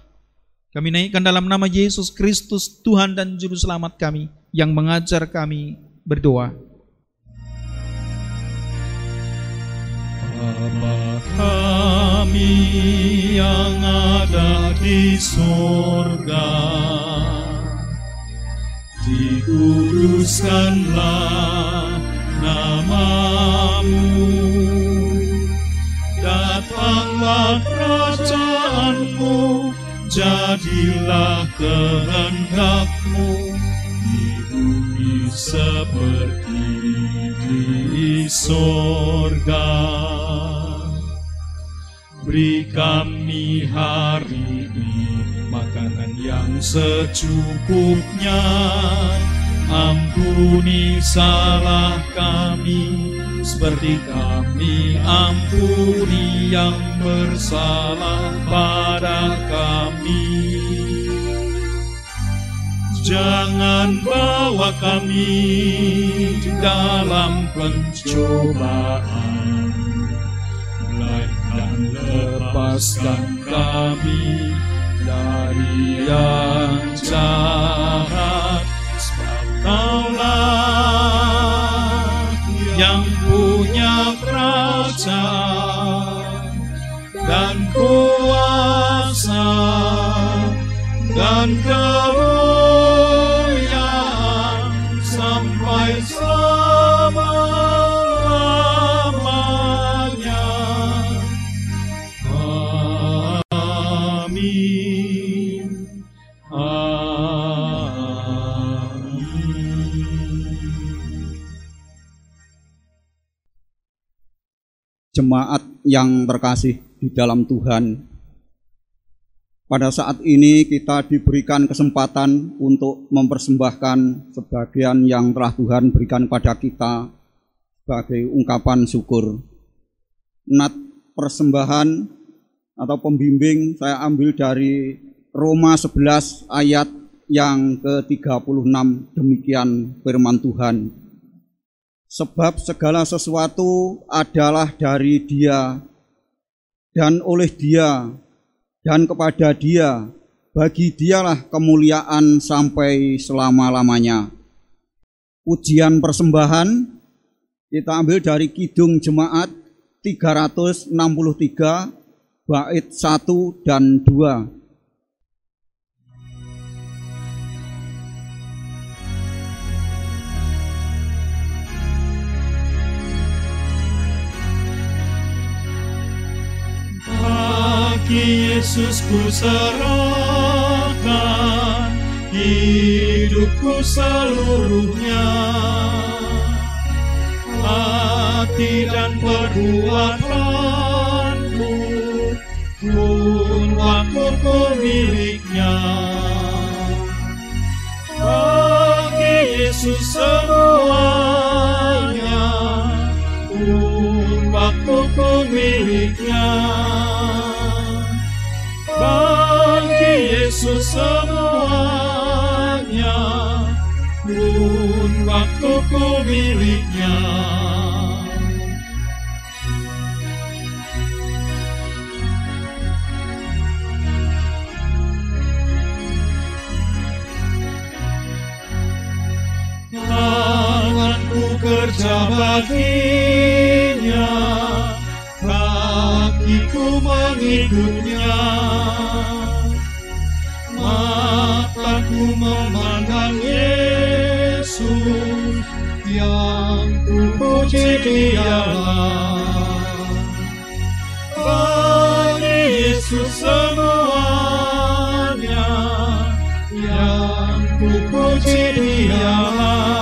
Kami naikkan dalam nama Yesus Kristus, Tuhan dan Juru Selamat kami, yang mengajar kami berdoa. Bapa kami yang ada di surga, dikuduskanlah nama-Mu, datanglah kerajaan-Mu, jadilah kehendak-Mu di bumi seperti di sorga. Beri kami hari ini makanan yang secukupnya, ampuni salah kami seperti kami ampuni yang bersalah pada kami. Jangan bawa kami dalam pencobaan, melainkan lepaskan kami dari yang jahat. Sebab Kau-Lah yang punya kerajaan dan kuasa dan kemuliaan sampai selama-lamanya. Amin. Jemaat yang terkasih di dalam Tuhan, pada saat ini kita diberikan kesempatan untuk mempersembahkan sebagian yang telah Tuhan berikan pada kita sebagai ungkapan syukur. nat persembahan atau pembimbing saya ambil dari Roma 11 ayat yang ke-36. Demikian firman Tuhan. Sebab segala sesuatu adalah dari Dia, dan oleh Dia, dan kepada Dia, bagi Dialah kemuliaan sampai selama-lamanya. Pujian persembahan kita ambil dari Kidung Jemaat 363 bait 1 dan 2. Bagi Yesus ku serahkan hidupku seluruhnya, hati dan perbuatanku pun waktuku miliknya. Bagi Yesus semuanya pun waktuku miliknya. Bagi Yesus semuanya pun waktuku miliknya. Tanganku kerja baginya, kakiku mengikutnya, mataku memandang Yesus, yang ku puji Dialah. Bagi Yesus semuanya, yang ku puji Dialah.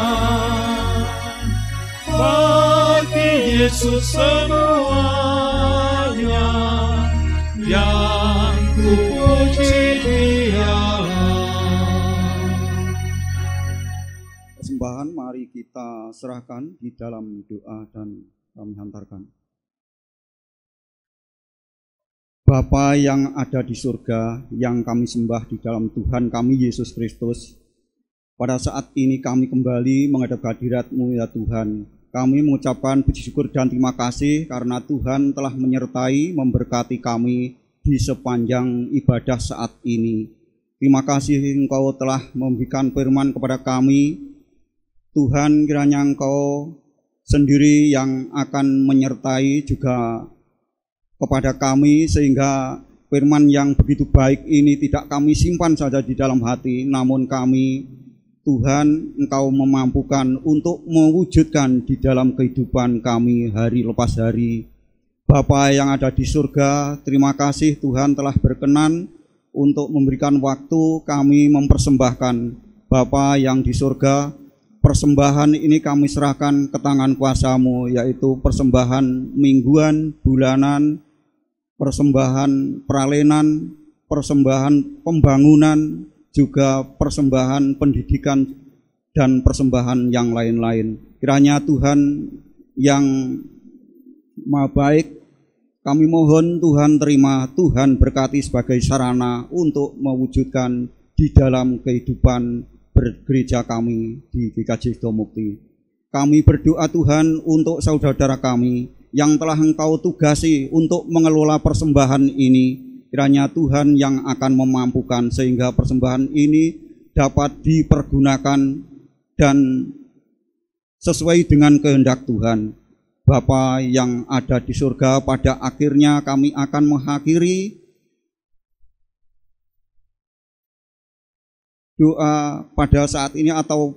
Bagi Yesus semuanya, yang ku puji Dialah. Persembahan mari kita serahkan di dalam doa dan kami hantarkan. Bapa yang ada di surga, yang kami sembah di dalam Tuhan kami Yesus Kristus, pada saat ini kami kembali menghadap hadirat-Mu ya Tuhan. Kami mengucapkan puji syukur dan terima kasih karena Tuhan telah menyertai, memberkati kami di sepanjang ibadah saat ini. Terima kasih Engkau telah memberikan firman kepada kami. Tuhan, kiranya Engkau sendiri yang akan menyertai juga kepada kami, sehingga firman yang begitu baik ini tidak kami simpan saja di dalam hati, namun kami, Tuhan, Engkau memampukan untuk mewujudkan di dalam kehidupan kami hari lepas hari. Bapa yang ada di surga, terima kasih Tuhan telah berkenan untuk memberikan waktu kami mempersembahkan. Bapa yang di surga, persembahan ini kami serahkan ke tangan kuasa-Mu, yaitu persembahan mingguan, bulanan, persembahan peralenan, persembahan pembangunan, juga persembahan pendidikan dan persembahan yang lain-lain. Kiranya Tuhan yang Maha Baik, kami mohon Tuhan terima, Tuhan berkati sebagai sarana untuk mewujudkan di dalam kehidupan bergereja kami di GKJ Sidomukti. Kami berdoa Tuhan untuk saudara-saudara kami yang telah Engkau tugasi untuk mengelola persembahan ini. Kiranya Tuhan yang akan memampukan sehingga persembahan ini dapat dipergunakan dan sesuai dengan kehendak Tuhan. Bapa yang ada di surga, pada akhirnya kami akan mengakhiri doa pada saat ini atau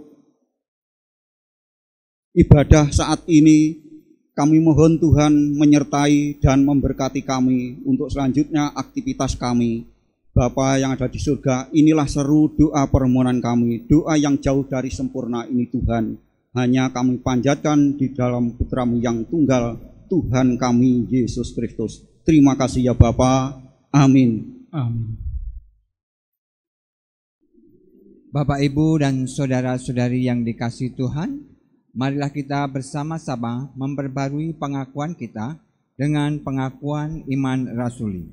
ibadah saat ini. Kami mohon Tuhan menyertai dan memberkati kami untuk selanjutnya aktivitas kami. Bapa yang ada di surga, inilah seru doa permohonan kami, doa yang jauh dari sempurna ini Tuhan. Hanya kami panjatkan di dalam Putra-Mu yang tunggal, Tuhan kami Yesus Kristus. Terima kasih ya Bapa. Amin. Amin. Bapak, Ibu, dan saudara-saudari yang dikasihi Tuhan, marilah kita bersama-sama memperbarui pengakuan kita dengan pengakuan iman rasuli.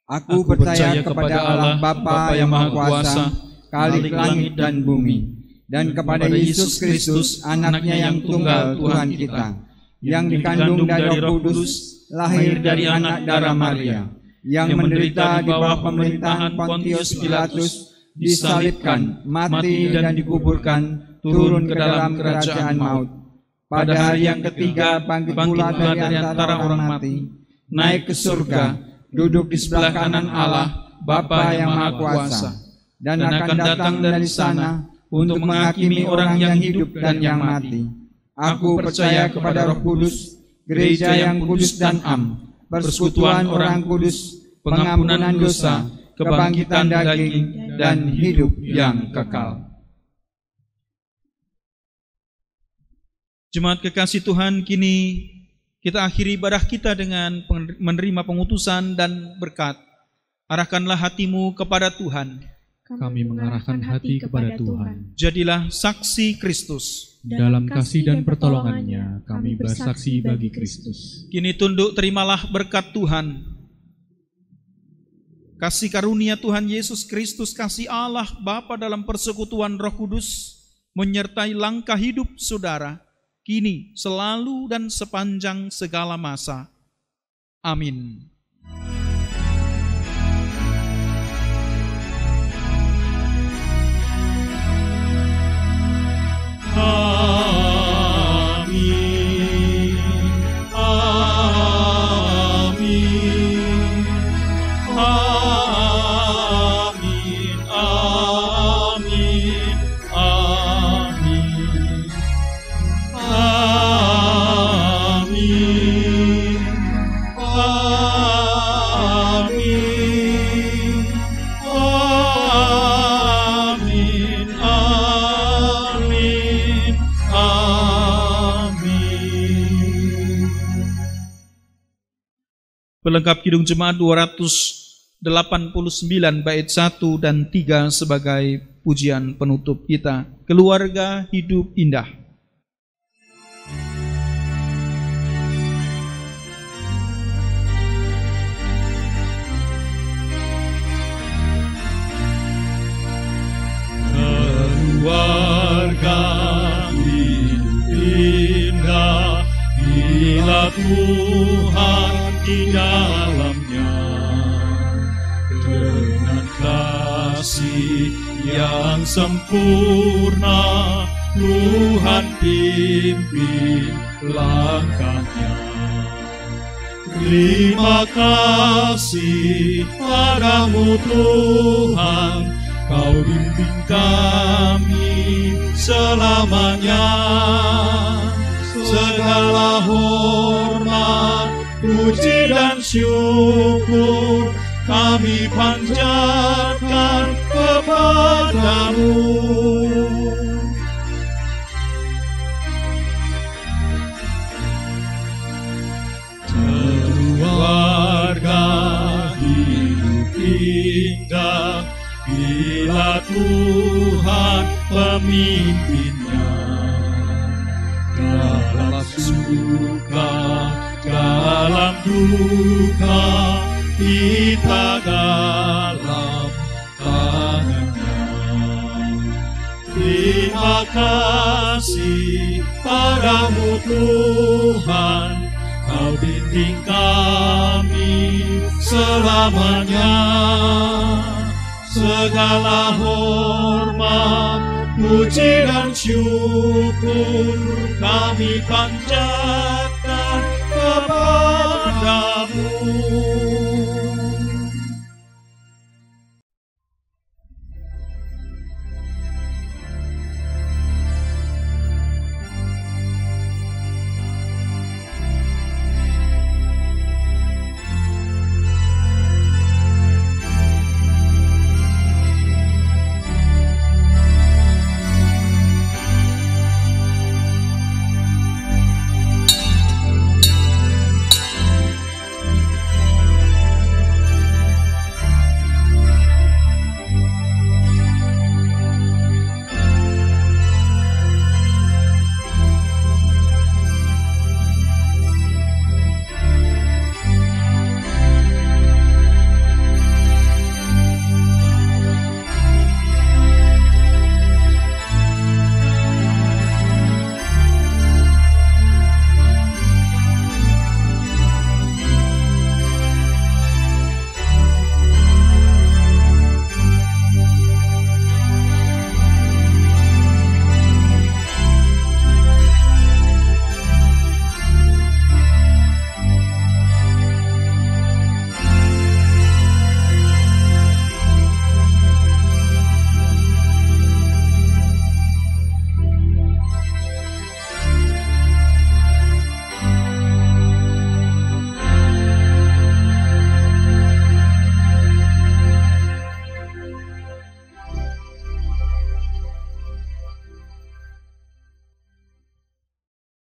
Aku percaya kepada Allah Bapa yang Maha Kuasa, Khalik langit dan bumi, dan kepada Yesus Kristus, anaknya yang tunggal Tuhan kita, yang dikandung dari Roh Kudus, lahir dari anak darah Maria, yang menderita di bawah pemerintahan Pontius Pilatus, disalibkan, mati dan dikuburkan, turun ke dalam kerajaan maut. Pada hari yang ketiga bangkit pula dari antara orang mati, naik ke surga, duduk di sebelah kanan Allah, Bapa yang Maha Kuasa, dan akan datang dari sana untuk menghakimi orang yang hidup dan yang mati. Aku percaya kepada Roh Kudus, gereja yang kudus dan am, persekutuan orang kudus, pengampunan dosa, kebangkitan daging, dan hidup yang kekal. Jemaat kekasih Tuhan, kini kita akhiri ibadah kita dengan menerima pengutusan dan berkat. Arahkanlah hatimu kepada Tuhan. Kami mengarahkan hati kepada Tuhan. Jadilah saksi Kristus. Dalam kasih dan pertolongannya, kami bersaksi bagi Kristus. Kini tunduk terimalah berkat Tuhan. Kasih karunia Tuhan Yesus Kristus, kasih Allah Bapa dalam persekutuan Roh Kudus, menyertai langkah hidup saudara, kini, selalu, dan sepanjang segala masa. Amin. Amin. Amin. Amin. Amin. Amin. Amin. Amin. Amin. Amin. Amin. Pelengkap Kidung Jemaat 289 bait 1 dan 3 sebagai pujian penutup kita. Keluarga hidup indah. Keluarga hidup indah bila Tuhan di dalamnya, dengan kasih yang sempurna Tuhan pimpin langkahnya. Terima kasih padamu Tuhan, Kau bimbing kami selamanya. Segala hormat, puji dan syukur kami panjatkan kepadamu. Keluarga hidup indah bila Tuhan pemimpinnya, dalam suka, dalam duka, kita dalam tangannya. Terima kasih padamu Tuhan, Kau bimbing kami selamanya. Segala hormat, puji dan syukur kami panjatkan kepadamu.